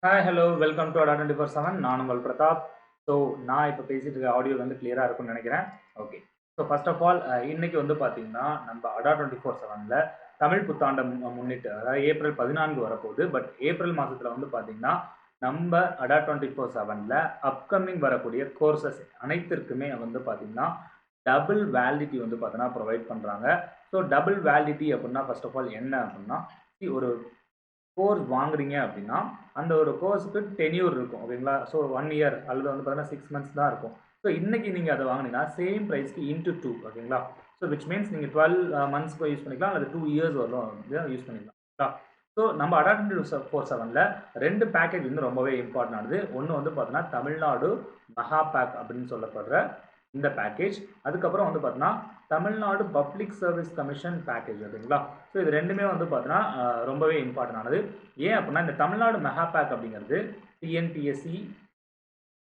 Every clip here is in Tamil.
Hi, hello, welcome to Adda247. நான் உங்கள் பிரதாப். ஸோ நான் இப்போ பேசிட்டு இருக்க ஆடியோ வந்து கிளியராக இருக்கும்னு நினைக்கிறேன். Okay. So first of all இன்னைக்கு வந்து பார்த்தீங்கன்னா நம்ம Adda247ல தமிழ் புத்தாண்டை முன்னிட்டு, அதாவது ஏப்ரல் 14 வரப்போகுது. பட் ஏப்ரல் மாதத்தில் வந்து பார்த்தீங்கன்னா நம்ம Adda247ல அப்கமிங் வரக்கூடிய கோர்சஸ் அனைத்திற்குமே வந்து பார்த்தீங்கன்னா டபுள் வேலிடிட்டி வந்து பார்த்தீங்கன்னா ப்ரொவைட் பண்ணுறாங்க. ஸோ டபுள் வேலிடிட்டி அப்படின்னா ஃபர்ஸ்ட் ஆஃப் ஆல் என்ன அப்படின்னா, ஒரு கோர்ஸ் வாங்குறீங்க அப்படின்னா அந்த ஒரு கோர்ஸுக்கு டென்யூர் இருக்கும், ஓகேங்களா? ஸோ 1 இயர் அல்லது வந்து பார்த்தீங்கன்னா 6 months தான் இருக்கும். ஸோ இன்னைக்கு நீங்கள் அதை வாங்கினீங்கன்னா சேம் ப்ரைஸ்க்கு இன்ட்டு 2, ஓகேங்களா? ஸோ விச் மீன்ஸ் நீங்கள் 12 months யூஸ் பண்ணிக்கலாம், அல்லது 2 years வரலாம் யூஸ் பண்ணிக்கலாம். ஸோ நம்ம Adda247ல 2 பேக்கேஜ் வந்து ரொம்பவே இம்பார்ட்டன்ட் ஆனது. ஒன்று வந்து பார்த்தீங்கன்னா தமிழ்நாடு மகா பேக் அப்படின்னு சொல்லப்படுற இந்த பேக்கேஜ், அதுக்கப்புறம் வந்து பார்த்தீங்கன்னா Tamil Nadu public service commission package, ஓகேங்களா? ஸோ இது ரெண்டுமே வந்து பார்த்தீங்கன்னா ரொம்பவே இம்பார்ட்டன்ட் ஆனது. ஏன் அப்படின்னா இந்த தமிழ்நாடு மெகா பேக் அப்படிங்கிறது TNPSC,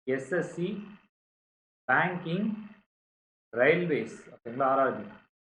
SSC, பேங்கிங், ரயில்வேஸ், ஓகேங்களா, RRB,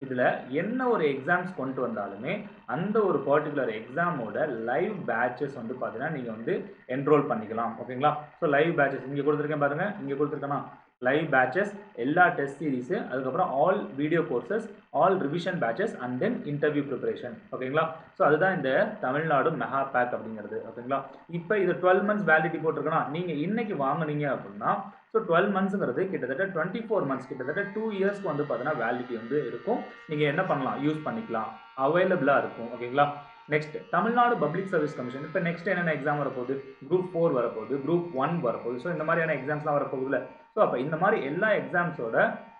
இதில் என்ன ஒரு எக்ஸாம்ஸ் கொண்டு வந்தாலுமே அந்த ஒரு பர்டிகுலர் எக்ஸாமோட லைவ் பேட்சஸ் வந்து பார்த்தீங்கன்னா நீங்கள் வந்து என்ரோல் பண்ணிக்கலாம், ஓகேங்களா? ஸோ லைவ் பேட்சஸ் இங்கே கொடுத்துருக்கேன் பாருங்கள், இங்கே கொடுத்துருக்கேன்னா லைவ் பேட்சஸ், எல்லா டெஸ்ட் சீரீஸு, அதுக்கப்புறம் all video courses, all revision patches and then interview preparation, ஓகேங்களா? ஸோ அதுதான் இந்த தமிழ்நாடு மெகா பேக் அப்படிங்கிறது, ஓகேங்களா? இப்போ இது 12 months வேலிடிட்டி போட்டிருக்கேன்னா நீங்கள் இன்னைக்கு வாங்கினீங்க அப்படின்னா ஸோ 12 monthsங்கிறது கிட்டத்தட்ட 24 months, கிட்டத்தட்ட 2 yearsக்கு வந்து பார்த்தீங்கன்னா வேலிடிட்டி வந்து இருக்கும். நீங்கள் என்ன பண்ணலாம், யூஸ் பண்ணிக்கலாம், அவைலபிளாக இருக்கும், ஓகேங்களா? Next Tamil Nadu public service commission. இப்போ நெக்ஸ்ட் என்னென்ன எக்ஸாம் வரப்போகுது, குரூப் 4 வரப்போகுது, குரூப் 1 வரப்போகுது. ஸோ இந்த மாதிரியான எக்ஸாம்ஸ்லாம் வரப்போகுதுல. ஸோ அப்போ இந்த மாதிரி எல்லா எக்ஸாம்ஸோட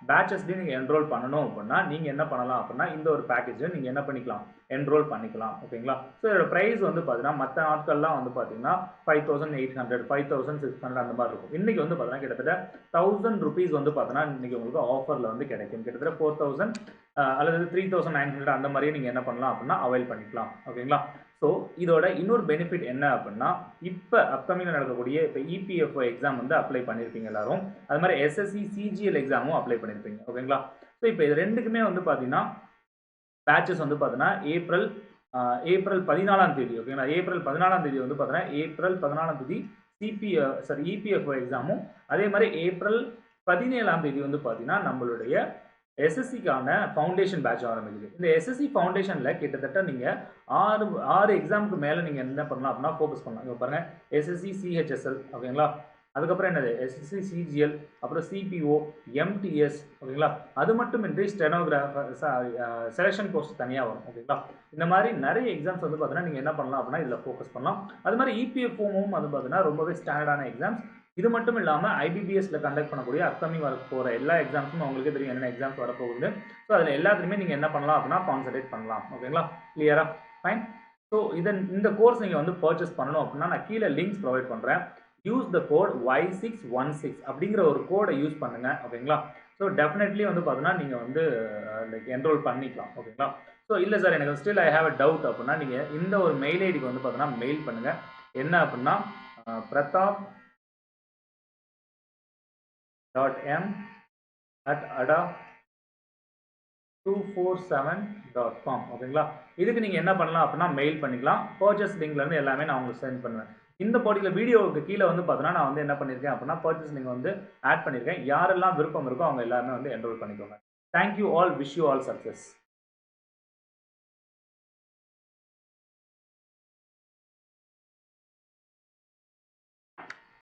பேட்சஸ்லையும் நீங்கள் என்ரோல் பண்ணணும் அப்படின்னா நீங்கள் என்ன பண்ணலாம் அப்படின்னா இந்த ஒரு பேக்கேஜை நீங்கள் என்ன பண்ணிக்கலாம், என்ரோல் பண்ணிக்கலாம், ஓகேங்களா? ஸோ இதோட ப்ரைஸ் வந்து பார்த்தீங்கன்னா மற்ற நாட்கள்லாம் வந்து பார்த்தீங்கன்னா 5800, 5600 அந்த மாதிரி இருக்கும். இன்றைக்கி வந்து பார்த்தீங்கன்னா கிட்டத்தட்ட 1000 rupees வந்து பார்த்தீங்கன்னா இன்றைக்கி உங்களுக்கு ஆஃபரில் வந்து கிடைக்கும். கிட்டத்தட்ட 4000 அல்லது 3900 அந்த மாதிரியே நீங்கள் என்ன பண்ணலாம் அப்படின்னா அவைல் பண்ணிக்கலாம், ஓகேங்களா? ஸோ இதோட இன்னொரு பெனிஃபிட் என்ன அப்படின்னா இப்போ அப்கமிங்கில் நடக்கக்கூடிய இப்போ EPFO எக்ஸாம் வந்து அப்ளை பண்ணியிருப்பீங்க எல்லாரும், அது மாதிரி SSC CGL எக்ஸாமும் அப்ளை பண்ணியிருப்பீங்க, ஓகேங்களா? ஸோ இப்போ இது ரெண்டுக்குமே வந்து பார்த்தீங்கன்னா பேட்சஸ் வந்து பார்த்தீங்கன்னா ஏப்ரல் 14ஆம் தேதி, ஓகேங்களா? ஏப்ரல் 14ஆம் தேதி வந்து பார்த்தீங்கன்னா ஏப்ரல் 14ஆம் தேதி EPFO எக்ஸாமும், அதே மாதிரி ஏப்ரல் 17ஆம் தேதி வந்து பார்த்தீங்கன்னா நம்மளுடைய SSCக்கான ஃபவுண்டேஷன் பேட்ச் ஆரம்பிக்குது. இந்த SSC ஃபவுண்டேஷனில் கிட்டத்தட்ட நீங்கள் 6 எக்ஸாமுக்கு மேலே நீங்கள் என்ன பண்ணலாம் அப்படின்னா ஃபோக்கஸ் பண்ணலாம். இங்கே பாருங்கள், SSC CHSL, ஓகேங்களா? அதுக்கப்புறம் என்னது SSC CGL, அப்புறம் CPO, MTS, ஓகேங்களா? அது மட்டுமின்றி ஸ்டெனோகிராஃபர் செலெக்ஷன் போஸ்ட் தனியாக வரும், ஓகேங்களா? இந்த மாதிரி நிறைய எக்ஸாம்ஸ் வந்து பார்த்தீங்கன்னா நீங்கள் என்ன பண்ணலாம் அப்படின்னா இதில் ஃபோக்கஸ் பண்ணலாம். அது மாதிரி EPFOவும் வந்து பார்த்தீங்கன்னா ரொம்பவே ஸ்டாண்டர்டான எக்ஸாம்ஸ். இது மட்டும் இல்லாமல் IBPSல கண்டக்ட் பண்ணக்கூடிய அப்கமிங் வர போகிற எல்லா எக்ஸாம்ஸும் உங்களுக்கு தெரியும் என்னென்ன எக்ஸாம்ஸ் வரப்போகுது. ஸோ அதில் எல்லாத்துலேயுமே நீங்கள் என்ன பண்ணலாம் அப்படின்னா கான்சன்ட்ரேட் பண்ணலாம், ஓகேங்களா? கிளியரா? ஃபைன். ஸோ இந்த கோர்ஸ் நீங்கள் வந்து பர்ச்சேஸ் பண்ணணும் அப்படின்னா நான் கீழே லிங்க்ஸ் ப்ரொவைட் பண்ணுறேன். யூஸ் த கோட் Y616 அப்படிங்கிற ஒரு கோடை யூஸ் பண்ணுங்கள், ஓகேங்களா? ஸோ டெஃபினெட்லி வந்து பார்த்தீங்கன்னா நீங்கள் வந்து லைக் என்ரோல் பண்ணிக்கலாம், ஓகேங்களா? ஸோ இல்லை சார் எனக்கு still I have a doubt அப்படின்னா நீங்கள் இந்த ஒரு மெயில் ஐடிக்கு வந்து பார்த்தீங்கன்னா மெயில் பண்ணுங்கள். என்ன அப்படின்னா pratap.m@adda247.com, ஓகேங்களா? இதுக்கு நீங்கள் என்ன பண்ணலாம் அப்படின்னா மெயில் பண்ணிக்கலாம். பர்ச்சேஸ் லிங்க்லேருந்து எல்லாமே நான் உங்களுக்கு சென்ட் பண்ணுவேன். இந்த பர்டிகுலர் வீடியோவுக்கு கீழே வந்து பார்த்தீங்கன்னா நான் வந்து என்ன பண்ணியிருக்கேன் அப்படின்னா பர்ச்சேஸ் லிங்க் வந்து ஆட் பண்ணியிருக்கேன். யாரெல்லாம் விருப்பம் இருக்கோ அவங்க எல்லாருமே வந்து என்ரோல் பண்ணிக்கோங்க. Thank you all, wish you all success.